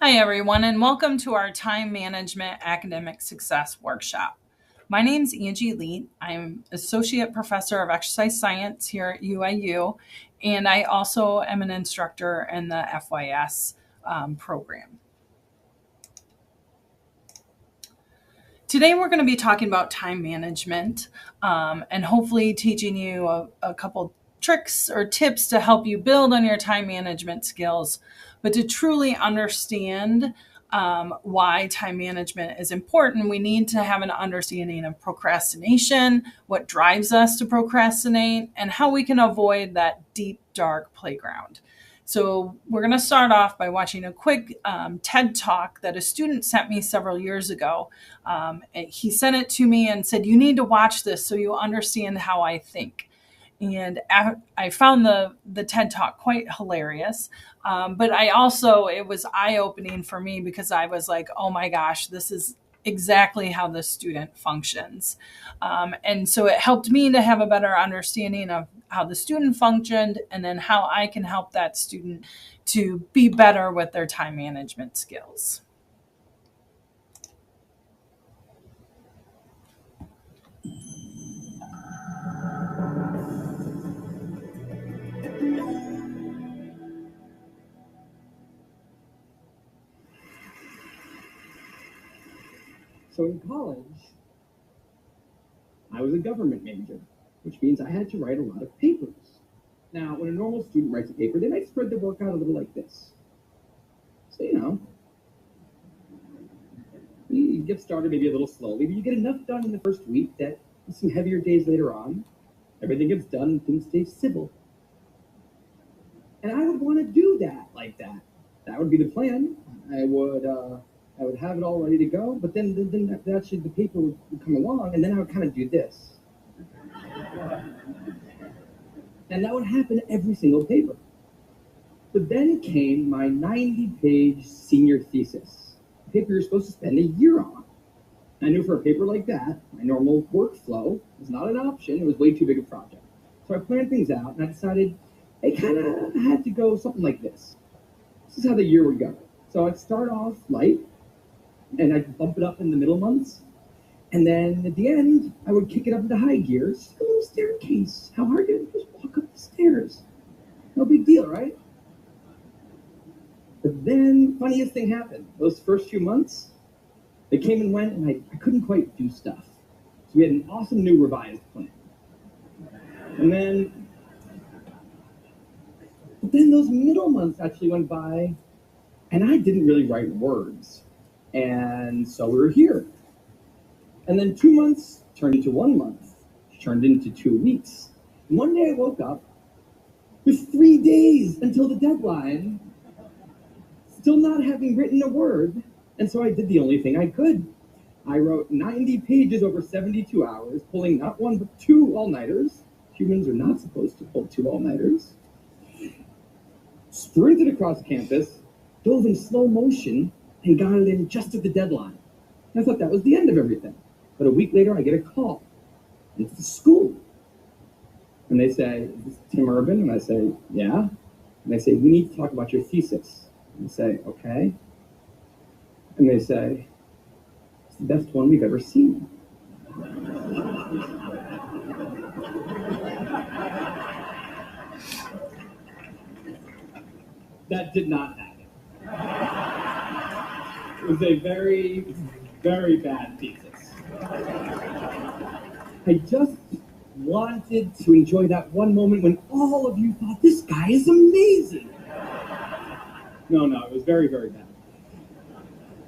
Hi, everyone, and welcome to our Time Management Academic Success Workshop. My name is Angie Leet. I'm Associate Professor of Exercise Science here at UIU, and I also am an instructor in the FYS program. Today, we're going to be talking about time management and hopefully teaching you a couple tricks or tips to help you build on your time management skills, but to truly understand why time management is important, we need to have an understanding of procrastination, what drives us to procrastinate, and how we can avoid that deep, dark playground. So we're going to start off by watching a quick TED Talk that a student sent me several years ago. He sent it to me and said, "You need to watch this so you understand how I think." And I found the TED Talk quite hilarious. But it was eye-opening for me because I was like, oh my gosh, this is exactly how the student functions. And so it helped me to have a better understanding of how the student functioned and then how I can help that student to be better with their time management skills. So in college, I was a government major, which means I had to write a lot of papers. Now, when a normal student writes a paper, they might spread their work out a little like this. So, you get started maybe a little slowly, but you get enough done in the first week that some heavier days later on, everything gets done and things stay civil. And I would want to do that like that. That would be the plan. I would have it all ready to go, but then actually the paper would come along, and then I would kind of do this. And that would happen every single paper. But then came my 90-page senior thesis, a paper you're supposed to spend a year on. I knew for a paper like that, my normal workflow was not an option. It was way too big a project. So I planned things out, and I decided I kind of had to go something like this. This is how the year would go. So I'd start off light, and I'd bump it up in the middle months. And then at the end, I would kick it up into high gears. A little staircase. How hard can it just walk up the stairs? No big deal, right? But then, funniest thing happened. Those first few months, they came and went, and I couldn't quite do stuff. So we had an awesome new revised plan. But then those middle months actually went by, and I didn't really write words. And so we were here. And then 2 months turned into 1 month, turned into 2 weeks. And one day I woke up with 3 days until the deadline, still not having written a word. And so I did the only thing I could. I wrote 90 pages over 72 hours, pulling not one but 2 all-nighters. Humans are not supposed to pull 2 all-nighters. Sprinted across campus, dove in slow motion, and got it in just at the deadline. I thought that was the end of everything. But a week later, I get a call. And it's the school. And they say, "Is this Tim Urban?" And I say, "Yeah." And they say, "We need to talk about your thesis." And I say, "Okay." And they say, "It's the best one we've ever seen." That did not happen. It was a very, very bad thesis. I just wanted to enjoy that one moment when all of you thought, "This guy is amazing." No, it was very, very bad.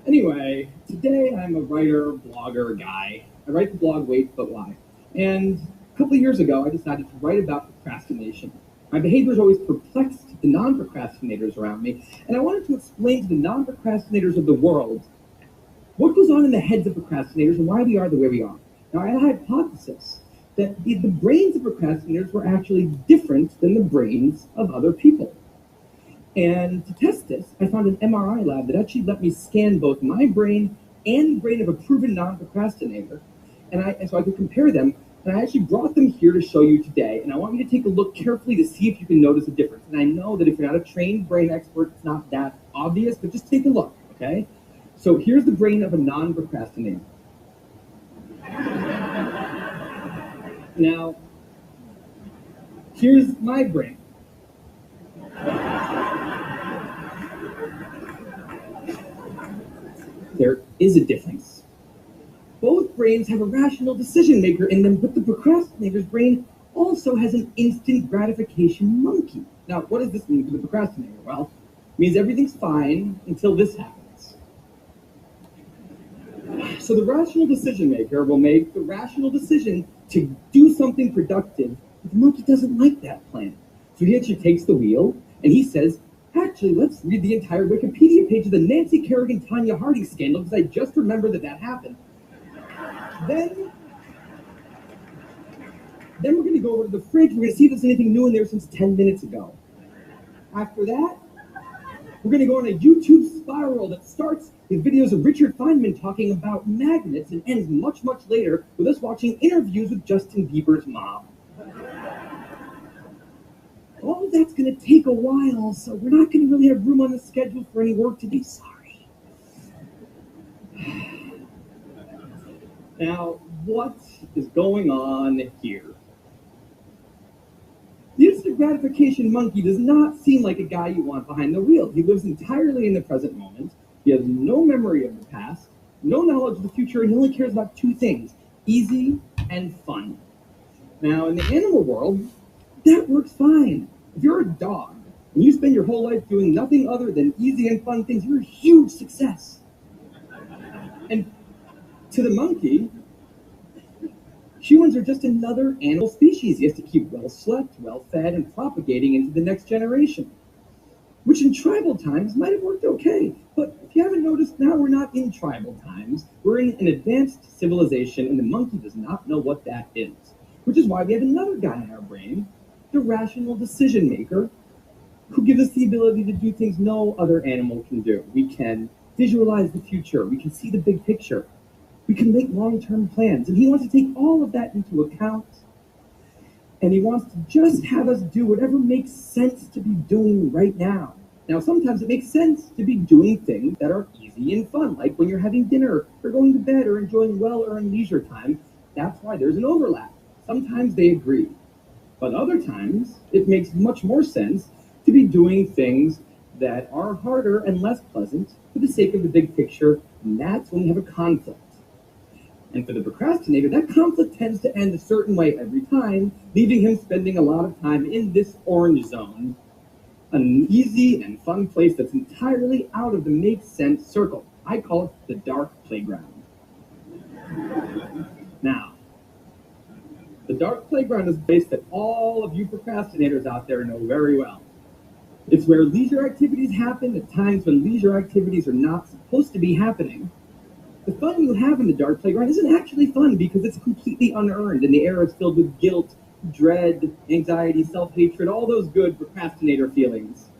Anyway, today I'm a writer, blogger guy. I write the blog Wait But Why. And a couple of years ago, I decided to write about procrastination. My behavior has always perplexed the non-procrastinators around me, and I wanted to explain to the non-procrastinators of the world what goes on in the heads of procrastinators and why we are the way we are. Now, I had a hypothesis that the brains of procrastinators were actually different than the brains of other people. And to test this, I found an MRI lab that actually let me scan both my brain and the brain of a proven non-procrastinator, and so I could compare them. And I actually brought them here to show you today, and I want you to take a look carefully to see if you can notice a difference. And I know that if you're not a trained brain expert, it's not that obvious, but just take a look, okay? So here's the brain of a non-procrastinator. Now, here's my brain. There is a difference. Both brains have a rational decision maker in them, but the procrastinator's brain also has an instant gratification monkey. Now, what does this mean for the procrastinator? Well, it means everything's fine until this happens. So the rational decision maker will make the rational decision to do something productive, but the monkey doesn't like that plan. So he actually takes the wheel and he says, actually, let's read the entire Wikipedia page of the Nancy Kerrigan-Tanya Harding scandal because I just remembered that happened. Then we're going to go over to the fridge. We're going to see if there's anything new in there since 10 minutes ago. After that, we're going to go on a YouTube spiral that starts with videos of Richard Feynman talking about magnets and ends much, much later with us watching interviews with Justin Bieber's mom. All of that's going to take a while, so we're not going to really have room on the schedule for any work today. Sorry. Now, what is going on here? The instant gratification monkey does not seem like a guy you want behind the wheel. He lives entirely in the present moment. He has no memory of the past, no knowledge of the future, and he only cares about two things: easy and fun. Now, in the animal world, that works fine. If you're a dog and you spend your whole life doing nothing other than easy and fun things, you're a huge success. And to the monkey, humans are just another animal species. He has to keep well slept, well fed, and propagating into the next generation. Which in tribal times might have worked okay. But if you haven't noticed, now we're not in tribal times. We're in an advanced civilization, and the monkey does not know what that is. Which is why we have another guy in our brain, the rational decision maker, who gives us the ability to do things no other animal can do. We can visualize the future. We can see the big picture. We can make long-term plans. And he wants to take all of that into account. And he wants to just have us do whatever makes sense to be doing right now. Now, sometimes it makes sense to be doing things that are easy and fun, like when you're having dinner or going to bed or enjoying well-earned leisure time. That's why there's an overlap. Sometimes they agree. But other times, it makes much more sense to be doing things that are harder and less pleasant for the sake of the big picture, and that's when we have a conflict. And for the procrastinator, that conflict tends to end a certain way every time, leaving him spending a lot of time in this orange zone, an easy and fun place that's entirely out of the make sense circle. I call it the dark playground. Now, the dark playground is a place that all of you procrastinators out there know very well. It's where leisure activities happen at times when leisure activities are not supposed to be happening. The fun you have in the dark playground isn't actually fun because it's completely unearned and the air is filled with guilt, dread, anxiety, self-hatred, all those good procrastinator feelings.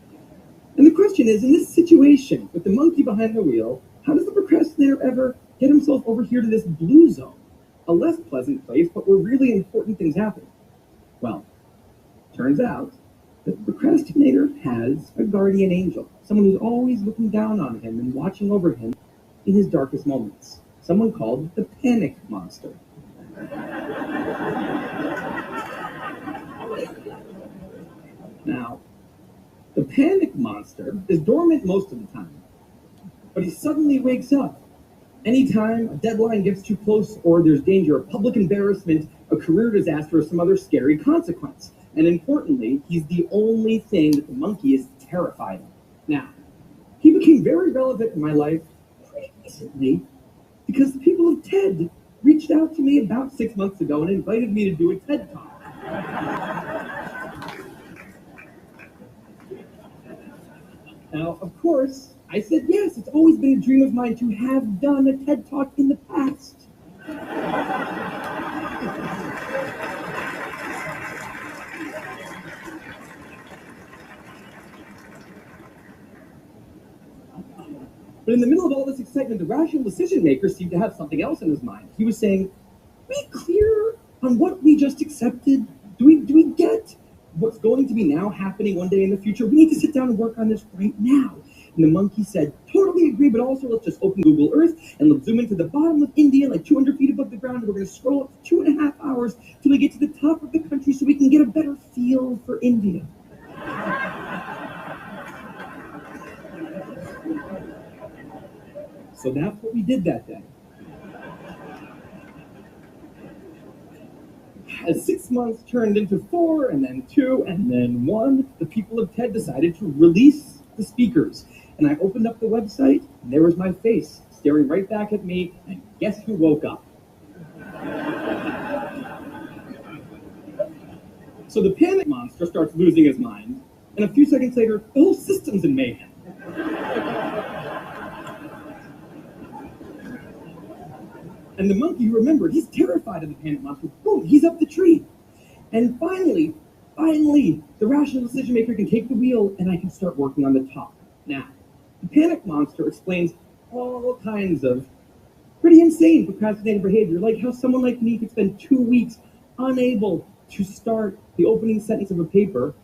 And the question is, in this situation with the monkey behind the wheel, how does the procrastinator ever get himself over here to this blue zone? A less pleasant place, but where really important things happen. Well, turns out that the procrastinator has a guardian angel, someone who's always looking down on him and watching over him in his darkest moments, someone called the panic monster. Now, the panic monster is dormant most of the time, but he suddenly wakes up anytime a deadline gets too close or there's danger of public embarrassment, a career disaster, or some other scary consequence. And importantly, he's the only thing that the monkey is terrified of. Now, he became very relevant in my life pretty recently because the people of TED reached out to me about 6 months ago and invited me to do a TED Talk. Now, of course, I said yes. It's always been a dream of mine to have done a TED Talk in the past. But in the middle of all this excitement, the rational decision maker seemed to have something else in his mind. He was saying, are we clear on what we just accepted? Do we get what's going to be now happening one day in the future? We need to sit down and work on this right now. And the monkey said, totally totally agree, but also let's just open Google Earth and let's zoom into the bottom of India, like 200 feet above the ground, and we're going to scroll up for 2.5 hours till we get to the top of the country so we can get a better feel for India. So that's what we did that day. As 6 months turned into 4, and then 2, and then 1, the people of TED decided to release the speakers. And I opened up the website, and there was my face staring right back at me, and guess who woke up? So the panic monster starts losing his mind, and a few seconds later, the whole system's in mayhem. And the monkey, you remember, he's terrified of the panic monster. Boom, he's up the tree. And finally, the rational decision maker can take the wheel and I can start working on the top. Now, the panic monster explains all kinds of pretty insane procrastinating behavior, like how someone like me could spend 2 weeks unable to start the opening sentence of a paper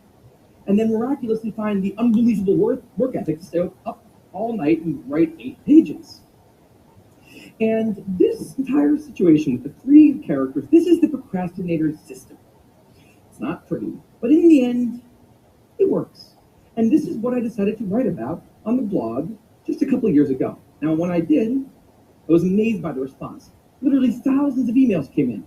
and then miraculously find the unbelievable work ethic to stay up all night and write 8 pages. And this entire situation with the 3 characters, this is the procrastinator's system. It's not pretty, but in the end, it works. And this is what I decided to write about on the blog just a couple of years ago. Now, when I did, I was amazed by the response. Literally thousands of emails came in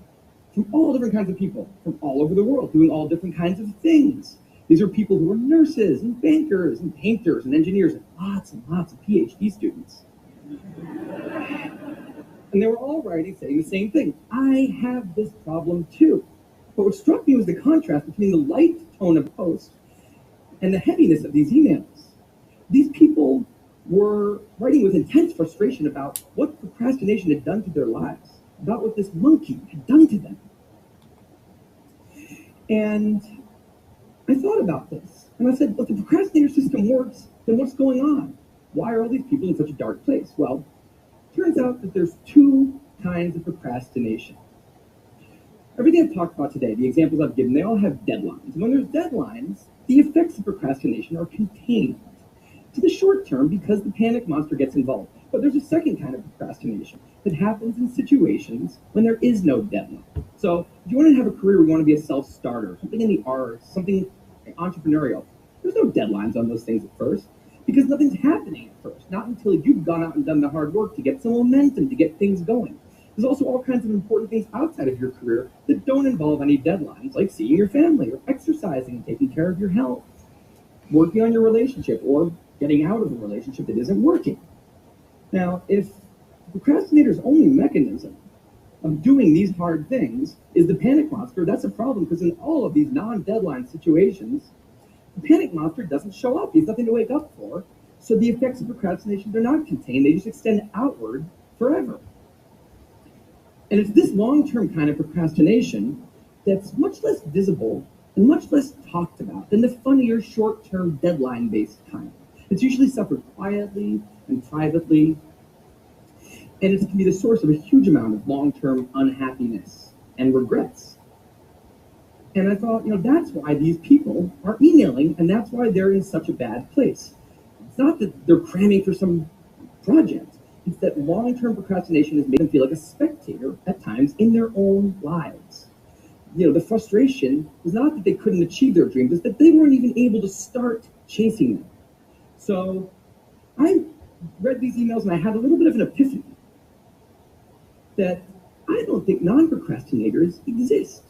from all different kinds of people, from all over the world, doing all different kinds of things. These are people who are nurses and bankers and painters and engineers and lots of PhD students. And they were all writing, saying the same thing. I have this problem too. But what struck me was the contrast between the light tone of the post and the heaviness of these emails. These people were writing with intense frustration about what procrastination had done to their lives, about what this monkey had done to them. And I thought about this, and I said, if the procrastinator system works, then what's going on? Why are all these people in such a dark place? Well, turns out that there's 2 kinds of procrastination. Everything I've talked about today, the examples I've given, they all have deadlines. And when there's deadlines, the effects of procrastination are contained to the short term because the panic monster gets involved. But there's a second kind of procrastination that happens in situations when there is no deadline. So if you want to have a career where you want to be a self-starter, something in the arts, something entrepreneurial, there's no deadlines on those things at first, because nothing's happening at first, not until you've gone out and done the hard work to get some momentum, to get things going. There's also all kinds of important things outside of your career that don't involve any deadlines, like seeing your family, or exercising and taking care of your health, working on your relationship, or getting out of a relationship that isn't working. Now, if the procrastinator's only mechanism of doing these hard things is the panic monster, that's a problem, because in all of these non-deadline situations, the panic monster doesn't show up. He's nothing to wake up for. So the effects of procrastination, they're not contained. They just extend outward forever. And it's this long-term kind of procrastination that's much less visible and much less talked about than the funnier, short-term, deadline-based kind. It's usually suffered quietly and privately, and it can be the source of a huge amount of long-term unhappiness and regrets. And I thought, that's why these people are emailing, and that's why they're in such a bad place. It's not that they're cramming for some project. It's that long-term procrastination has made them feel like a spectator at times in their own lives. The frustration was not that they couldn't achieve their dreams, it's that they weren't even able to start chasing them. So I read these emails and I had a little bit of an epiphany that I don't think non-procrastinators exist.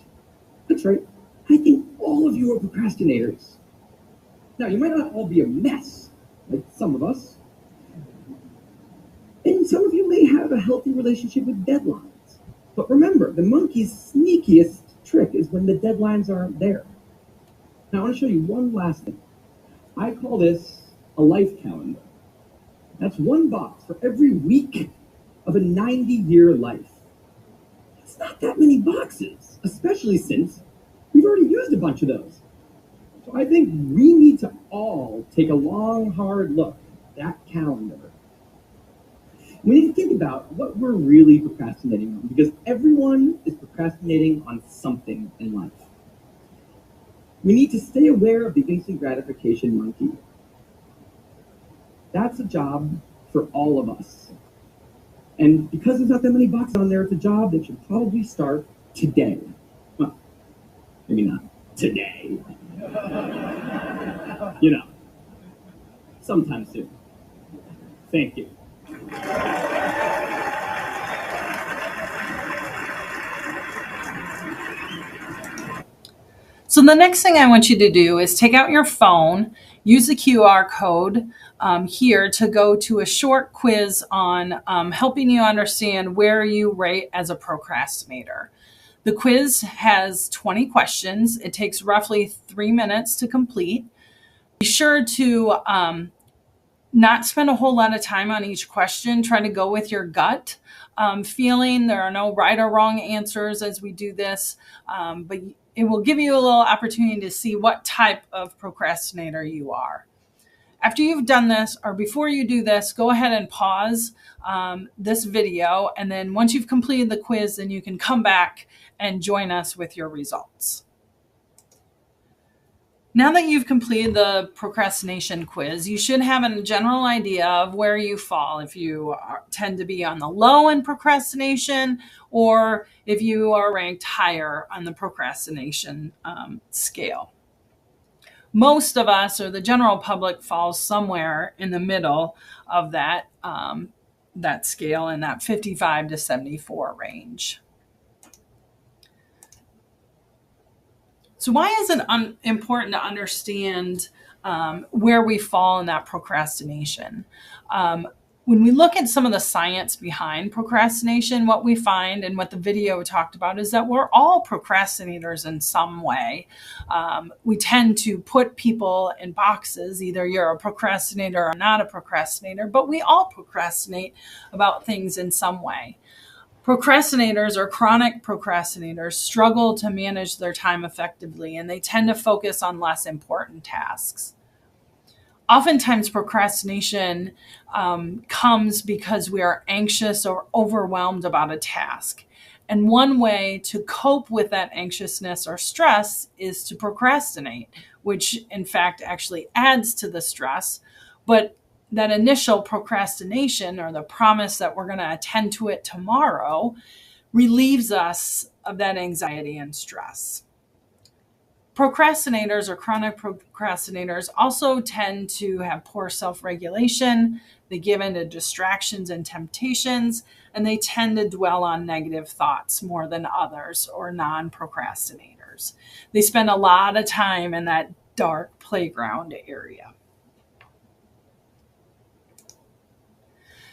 That's right. I think all of you are procrastinators. Now, you might not all be a mess, like some of us. And some of you may have a healthy relationship with deadlines. But remember, the monkey's sneakiest trick is when the deadlines aren't there. Now, I want to show you one last thing. I call this a life calendar. That's one box for every week of a 90-year life. It's not that many boxes, especially since we've already used a bunch of those. So I think we need to all take a long, hard look at that calendar. We need to think about what we're really procrastinating on, because everyone is procrastinating on something in life. We need to stay aware of the instant gratification monkey. That's a job for all of us. And because there's not that many boxes on there, it's a job that should probably start today. Well, maybe not today. You know, sometime soon. Thank you. So the next thing I want you to do is take out your phone, use the QR code here to go to a short quiz on helping you understand where you rate as a procrastinator. The quiz has 20 questions. It takes roughly 3 minutes to complete. Be sure to not spend a whole lot of time on each question. Try to go with your gut feeling. There are no right or wrong answers as we do this, but it will give you a little opportunity to see what type of procrastinator you are. After you've done this, or before you do this, go ahead and pause this video. And then once you've completed the quiz, then you can come back and join us with your results. Now that you've completed the procrastination quiz, you should have a general idea of where you fall. If you tend to be on the low in procrastination, or if you are ranked higher on the procrastination scale. Most of us, or the general public, falls somewhere in the middle of that, that scale, in that 55 to 74 range. So why is it important to understand where we fall in that procrastination? When we look at some of the science behind procrastination, what we find, and what the video talked about, is that we're all procrastinators in some way. We tend to put people in boxes. Either you're a procrastinator or not a procrastinator, but we all procrastinate about things in some way. Procrastinators, or chronic procrastinators, struggle to manage their time effectively, and they tend to focus on less important tasks. Oftentimes, procrastination comes because we are anxious or overwhelmed about a task. And one way to cope with that anxiousness or stress is to procrastinate, which in fact actually adds to the stress. But that initial procrastination, or the promise that we're going to attend to it tomorrow, relieves us of that anxiety and stress. Procrastinators, or chronic procrastinators, also tend to have poor self-regulation. They give in to distractions and temptations, and they tend to dwell on negative thoughts more than others, or non-procrastinators. They spend a lot of time in that dark playground area.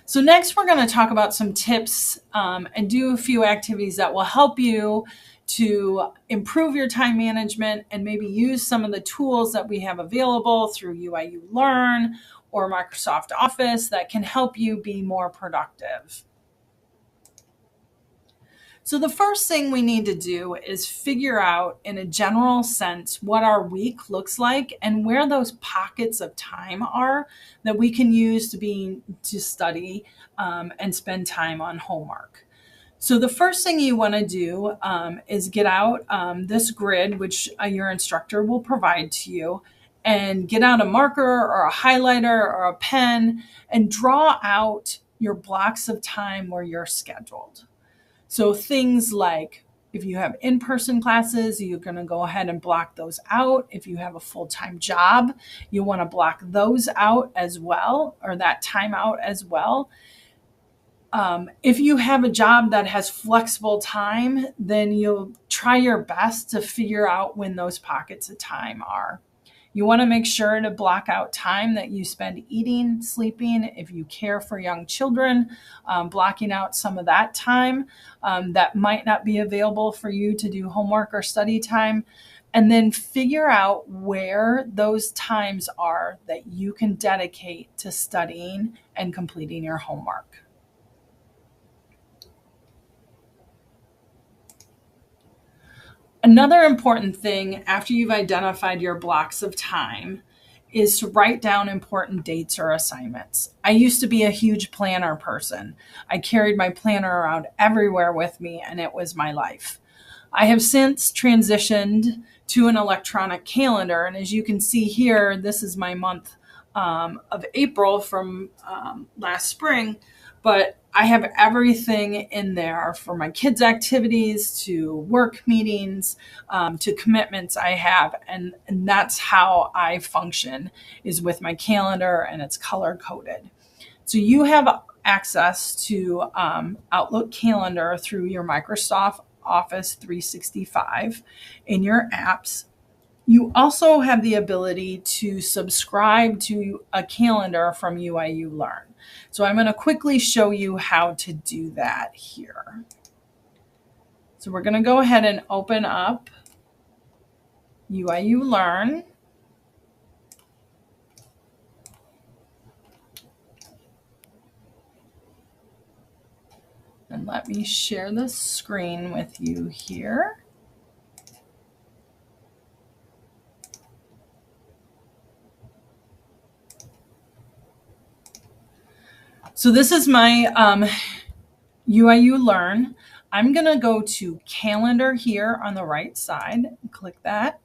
So next, we're going to talk about some tips and do a few activities that will help you to improve your time management, and maybe use some of the tools that we have available through UIU Learn or Microsoft Office that can help you be more productive. So the first thing we need to do is figure out, in a general sense, what our week looks like and where those pockets of time are that we can use to study and spend time on homework. So the first thing you want to do is get out this grid, which your instructor will provide to you, and get out a marker or a highlighter or a pen and draw out your blocks of time where you're scheduled. So things like, if you have in-person classes, you're going to go ahead and block those out. If you have a full-time job, you want to block those out as well, or that time out as well. If you have a job that has flexible time, then you'll try your best to figure out when those pockets of time are. You want to make sure to block out time that you spend eating, sleeping. If you care for young children, blocking out some of that time that might not be available for you to do homework or study time. And then figure out where those times are that you can dedicate to studying and completing your homework. Another important thing after you've identified your blocks of time is to write down important dates or assignments. I used to be a huge planner person. I carried my planner around everywhere with me, and it was my life. I have since transitioned to an electronic calendar, and as you can see here, this is my month of April from last spring, but I have everything in there for my kids' activities to work meetings to commitments I have. And that's how I function, is with my calendar, and it's color coded. So you have access to Outlook Calendar through your Microsoft Office 365 in your apps. You also have the ability to subscribe to a calendar from UIU Learn. So I'm going to quickly show you how to do that here. So we're going to go ahead and open up UIU Learn. And let me share the screen with you here. So this is my UIU Learn. I'm going to go to Calendar here on the right side. Click that.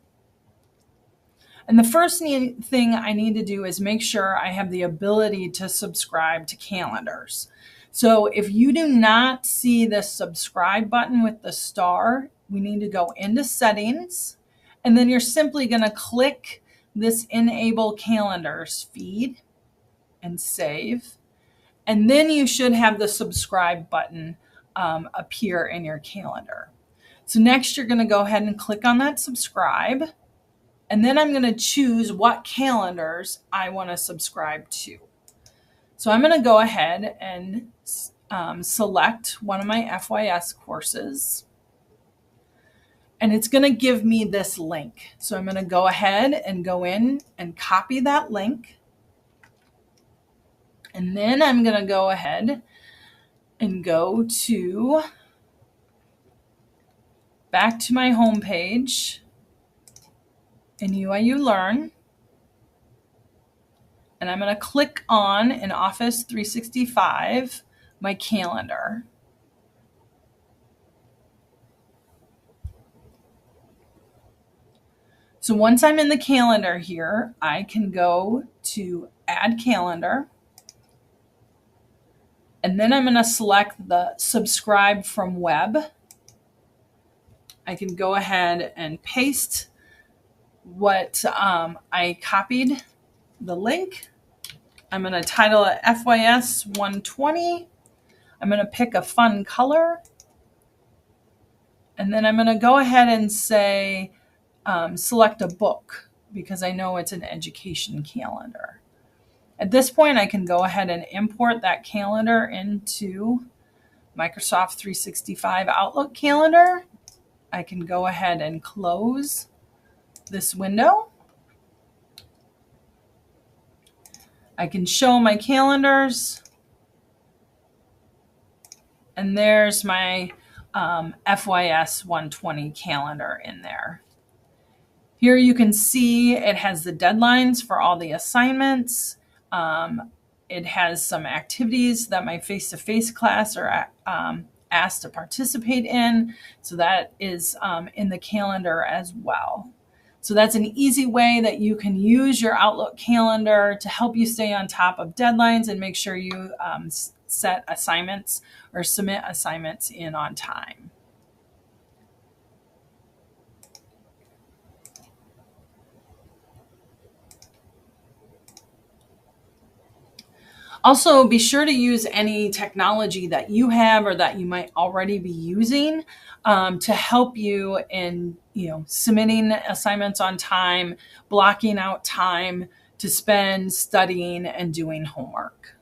And the first thing I need to do is make sure I have the ability to subscribe to calendars. So if you do not see the subscribe button with the star, we need to go into settings, and then you're simply going to click this Enable Calendars feed and save. And then you should have the subscribe button appear in your calendar. So next you're going to go ahead and click on that subscribe. And then I'm going to choose what calendars I want to subscribe to. So I'm going to go ahead and select one of my FYS courses. And it's going to give me this link. So I'm going to go ahead and go in and copy that link. And then I'm going to go ahead and go to back to my home page in UIU Learn. And I'm going to click on in Office 365 my calendar. So once I'm in the calendar here, I can go to Add Calendar. And then I'm going to select the Subscribe from Web. I can go ahead and paste what I copied, the link. I'm going to title it FYS 120. I'm going to pick a fun color. And then I'm going to go ahead and say, select a book, because I know it's an education calendar. At this point, I can go ahead and import that calendar into Microsoft 365 Outlook Calendar. I can go ahead and close this window. I can show my calendars. And there's my FYS 120 calendar in there. Here you can see it has the deadlines for all the assignments. It has some activities that my face-to-face class are asked to participate in. So that is in the calendar as well. So that's an easy way that you can use your Outlook calendar to help you stay on top of deadlines and make sure you set assignments or submit assignments in on time. Also, be sure to use any technology that you have or that you might already be using to help you in, submitting assignments on time, blocking out time to spend studying and doing homework.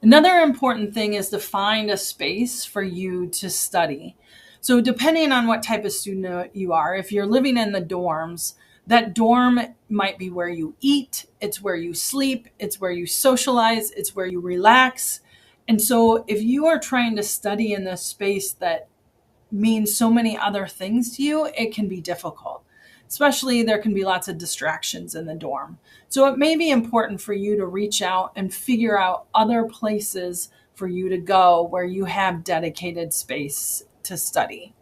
Another important thing is to find a space for you to study. So depending on what type of student you are, if you're living in the dorms, that dorm might be where you eat, it's where you sleep, it's where you socialize, it's where you relax. And so if you are trying to study in this space that means so many other things to you, it can be difficult. Especially there can be lots of distractions in the dorm. So it may be important for you to reach out and figure out other places for you to go where you have dedicated space to study.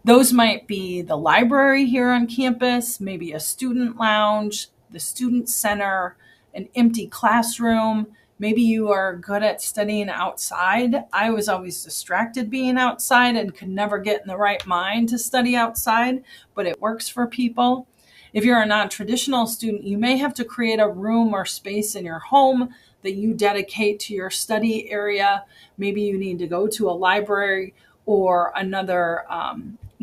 Those might be the library here on campus, maybe a student lounge, the student center, an empty classroom. Maybe you are good at studying outside. I was always distracted being outside and could never get in the right mind to study outside, but it works for people. If you're a non-traditional student, you may have to create a room or space in your home that you dedicate to your study area. Maybe you need to go to a library or another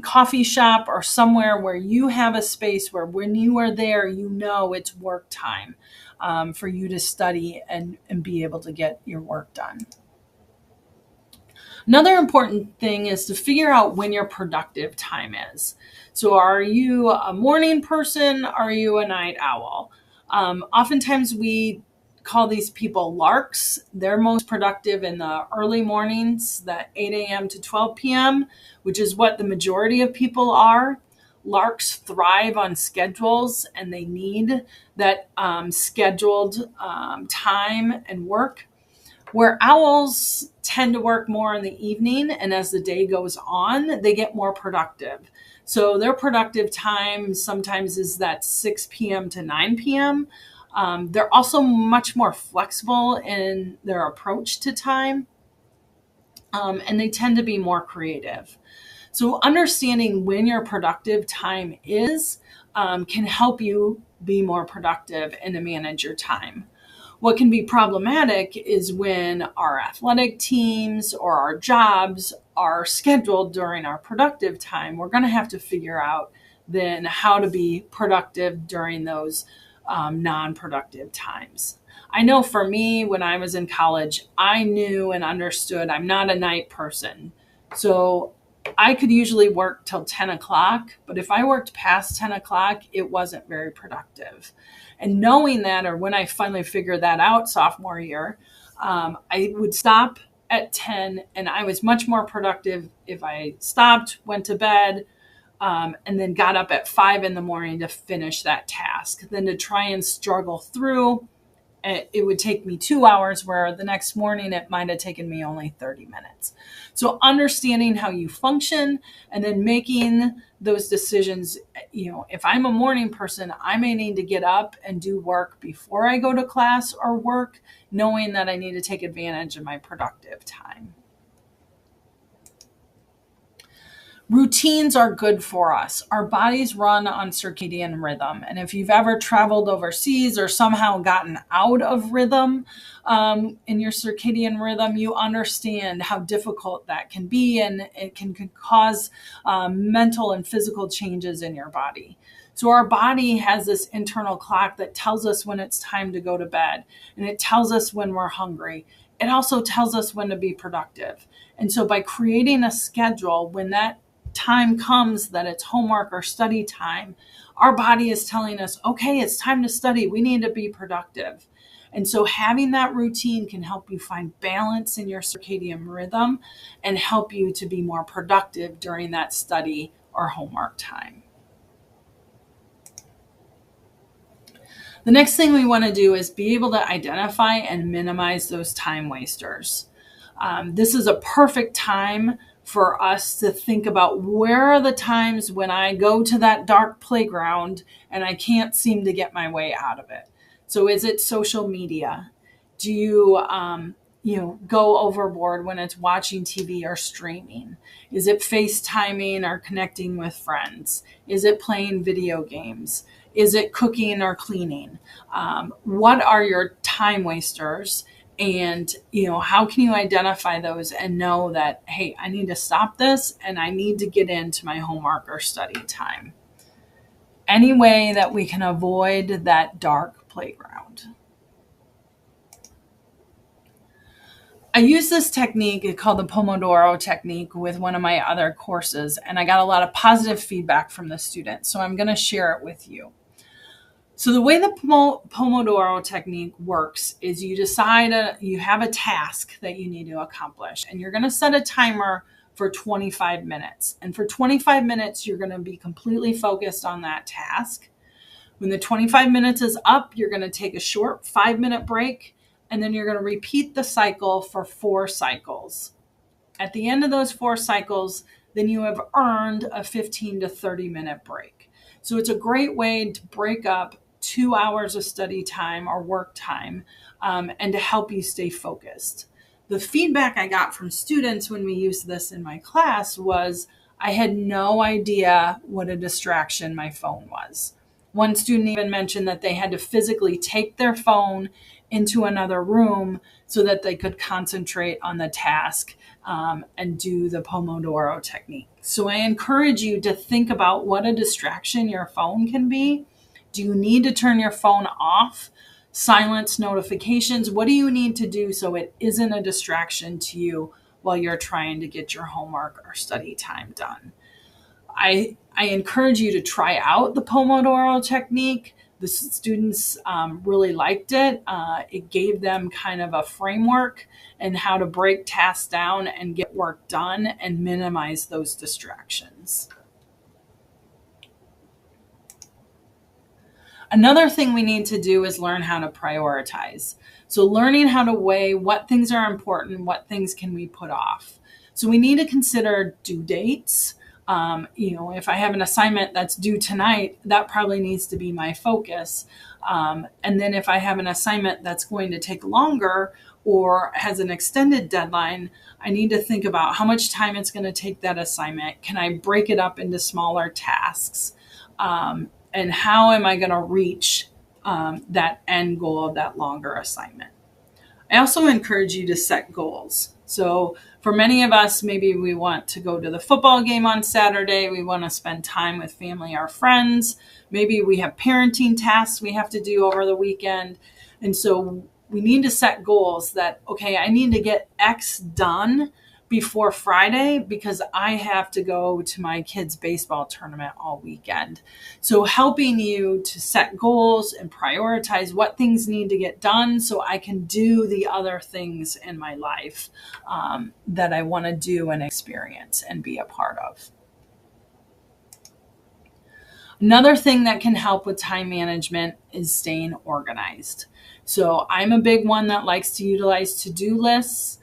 coffee shop or somewhere where you have a space where when you are there, you know it's work time for you to study and be able to get your work done. Another important thing is to figure out when your productive time is. So are you a morning person? Are you a night owl? Oftentimes we call these people larks. They're most productive in the early mornings, that 8 a.m. to 12 p.m., which is what the majority of people are. Larks thrive on schedules and they need that scheduled time and work, where owls tend to work more in the evening, and as the day goes on, they get more productive. So their productive time sometimes is that 6 p.m. to 9 p.m. They're also much more flexible in their approach to time, and they tend to be more creative. So understanding when your productive time is can help you be more productive and to manage your time. What can be problematic is when our athletic teams or our jobs are scheduled during our productive time. We're going to have to figure out then how to be productive during those non-productive times. I know for me, when I was in college, I knew and understood I'm not a night person. So I could usually work till 10 o'clock, but if I worked past 10 o'clock, it wasn't very productive. And knowing that, or when I finally figured that out sophomore year, I would stop at 10 and I was much more productive if I stopped, went to bed, and then got up at 5 in the morning to finish that task than to try and struggle through. It would take me 2 hours where the next morning it might have taken me only 30 minutes. So understanding how you function and then making those decisions, if I'm a morning person, I may need to get up and do work before I go to class or work, knowing that I need to take advantage of my productive time. Routines are good for us. Our bodies run on circadian rhythm. And if you've ever traveled overseas or somehow gotten out of rhythm in your circadian rhythm, you understand how difficult that can be, and it can cause mental and physical changes in your body. So our body has this internal clock that tells us when it's time to go to bed, and it tells us when we're hungry. It also tells us when to be productive. And so by creating a schedule, when that time comes that it's homework or study time, our body is telling us, okay, it's time to study. We need to be productive. And so having that routine can help you find balance in your circadian rhythm and help you to be more productive during that study or homework time. The next thing we want to do is be able to identify and minimize those time wasters. This is a perfect time for us to think about where are the times when I go to that dark playground and I can't seem to get my way out of it. So is it social media? Do you, go overboard when it's watching TV or streaming? Is it FaceTiming or connecting with friends? Is it playing video games? Is it cooking or cleaning? What are your time wasters? And, how can you identify those and know that, hey, I need to stop this and I need to get into my homework or study time? Any way that we can avoid that dark playground. I use this technique called the Pomodoro technique with one of my other courses, and I got a lot of positive feedback from the students, so I'm going to share it with you. So the way the Pomodoro technique works is you decide you have a task that you need to accomplish, and you're going to set a timer for 25 minutes. And for 25 minutes, you're going to be completely focused on that task. When the 25 minutes is up, you're going to take a short 5-minute break, and then you're going to repeat the cycle for 4 cycles. At the end of those 4 cycles, then you have earned a 15 to 30-minute break. So it's a great way to break up 2 hours of study time or work time, and to help you stay focused. The feedback I got from students when we used this in my class was I had no idea what a distraction my phone was. One student even mentioned that they had to physically take their phone into another room so that they could concentrate on the task, and do the Pomodoro technique. So I encourage you to think about what a distraction your phone can be. Do you need to turn your phone off? Silence notifications? What do you need to do so it isn't a distraction to you while you're trying to get your homework or study time done? I encourage you to try out the Pomodoro technique. The students really liked it. It gave them kind of a framework and how to break tasks down and get work done and minimize those distractions. Another thing we need to do is learn how to prioritize. So learning how to weigh what things are important, what things can we put off. So we need to consider due dates. If I have an assignment that's due tonight, that probably needs to be my focus. And then if I have an assignment that's going to take longer or has an extended deadline, I need to think about how much time it's going to take that assignment. Can I break it up into smaller tasks? And how am I going to reach that end goal of that longer assignment? I also encourage you to set goals. So for many of us, maybe we want to go to the football game on Saturday. We want to spend time with family or friends. Maybe we have parenting tasks we have to do over the weekend. And so we need to set goals that, okay, I need to get X done before Friday because I have to go to my kids' baseball tournament all weekend. So helping you to set goals and prioritize what things need to get done so I can do the other things in my life that I want to do and experience and be a part of. Another thing that can help with time management is staying organized. So I'm a big one that likes to utilize to-do lists.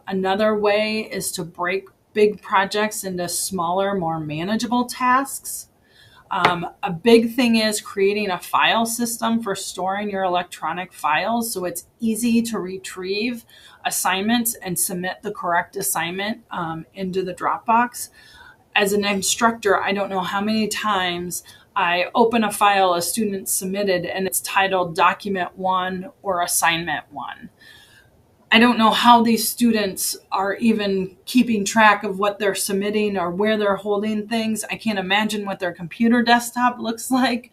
Another way is to break big projects into smaller, more manageable tasks. A big thing is creating a file system for storing your electronic files so it's easy to retrieve assignments and submit the correct assignment into the Dropbox. As an instructor, I don't know how many times I open a file a student submitted and it's titled Document 1 or Assignment 1. I don't know how these students are even keeping track of what they're submitting or where they're holding things. I can't imagine what their computer desktop looks like.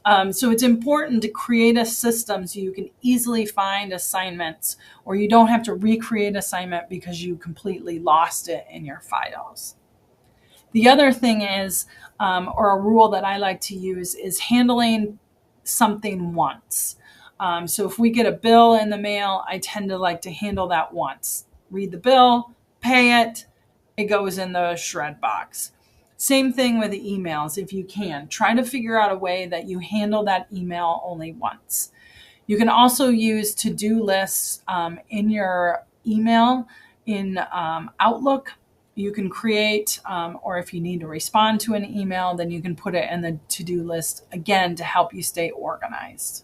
So it's important to create a system so you can easily find assignments or you don't have to recreate assignment because you completely lost it in your files. The other thing is, or a rule that I like to use is handling something once. So if we get a bill in the mail, I tend to like to handle that once. Read the bill, pay it, it goes in the shred box. Same thing with the emails. If you can, try to figure out a way that you handle that email only once. You can also use to-do lists in your email in Outlook. You can create, or if you need to respond to an email, then you can put it in the to-do list again to help you stay organized.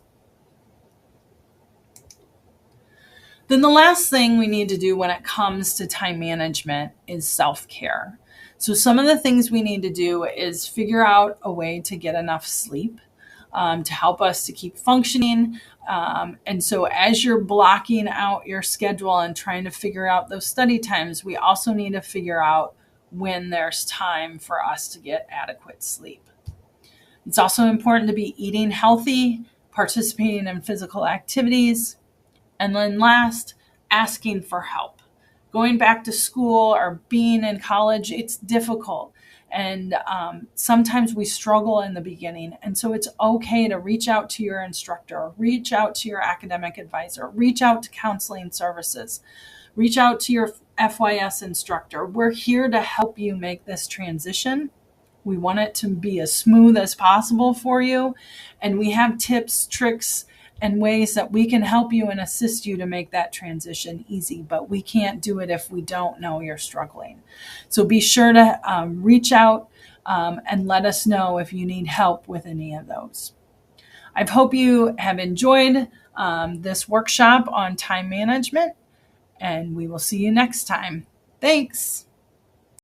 Then the last thing we need to do when it comes to time management is self-care. So some of the things we need to do is figure out a way to get enough sleep to help us to keep functioning. And so as you're blocking out your schedule and trying to figure out those study times, we also need to figure out when there's time for us to get adequate sleep. It's also important to be eating healthy, participating in physical activities, and then last, asking for help. Going back to school or being in college, it's difficult. And sometimes we struggle in the beginning. And so it's okay to reach out to your instructor, reach out to your academic advisor, reach out to counseling services, reach out to your FYS instructor. We're here to help you make this transition. We want it to be as smooth as possible for you. And we have tips, tricks, and ways that we can help you and assist you to make that transition easy. But we can't do it if we don't know you're struggling. So be sure to reach out and let us know if you need help with any of those. I hope you have enjoyed this workshop on time management, and we will see you next time. Thanks.